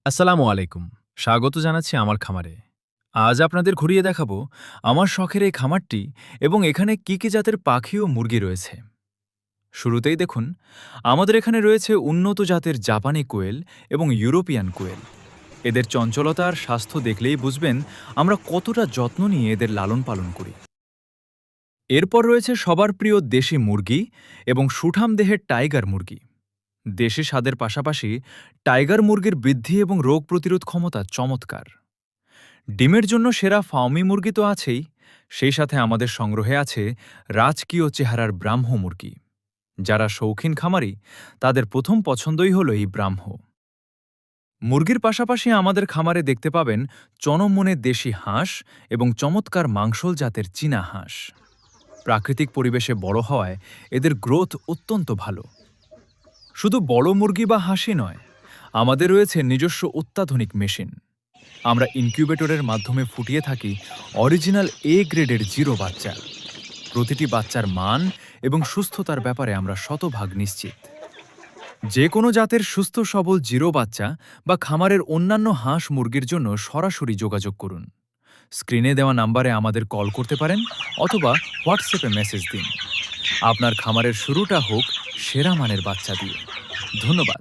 আসসালামু আলাইকুম। স্বাগত জানাচ্ছি আমার খামারে। আজ আপনাদের ঘুরিয়ে দেখাবো আমার শখের এই খামারটি এবং এখানে কি জাতের পাখি ও মুরগি রয়েছে। শুরুতেই দেখুন, আমাদের এখানে রয়েছে উন্নত জাতের জাপানি কোয়েল এবং ইউরোপিয়ান কোয়েল। এদের চঞ্চলতা আর স্বাস্থ্য দেখলেই বুঝবেন আমরা কতটা যত্ন নিয়ে এদের লালন পালন করি। এরপর রয়েছে সবার প্রিয় দেশি মুরগি এবং সুঠাম দেহের টাইগার মুরগি। দেশি স্বাদের পাশাপাশি টাইগার মুরগির বৃদ্ধি এবং রোগ প্রতিরোধ ক্ষমতা চমৎকার। ডিমের জন্য সেরা ফার্মি মুরগি তো আছেই, সেই সাথে আমাদের সংগ্রহে আছে রাজকীয় চেহারার ব্রাহ্ম মুরগি। যারা শৌখিন খামারি তাদের প্রথম পছন্দই হল এই ব্রাহ্ম মুরগির। পাশাপাশি আমাদের খামারে দেখতে পাবেন চনমনে দেশি হাঁস এবং চমৎকার মাংসল জাতের চীনা হাঁস। প্রাকৃতিক পরিবেশে বড় হওয়ায় এদের গ্রোথ অত্যন্ত ভালো। শুধু বড় মুরগি বা হাঁসই নয়, আমাদের রয়েছে নিজস্ব অত্যাধুনিক মেশিন। আমরা ইনকিউবেটরের মাধ্যমে ফুটিয়ে থাকি অরিজিনাল এ গ্রেডের জিরো বাচ্চা। প্রতিটি বাচ্চার মান এবং সুস্থতার ব্যাপারে আমরা শতভাগ নিশ্চিত। যে কোনো জাতের সুস্থ সবল জিরো বাচ্চা বা খামারের অন্যান্য হাঁস মুরগির জন্য সরাসরি যোগাযোগ করুন। স্ক্রিনে দেওয়া নাম্বারে আমাদের কল করতে পারেন অথবা হোয়াটসঅ্যাপে মেসেজ দিন। আপনার খামারের শুরুটা হোক সেরা মানের বাচ্চা দিয়ে। ধন্যবাদ।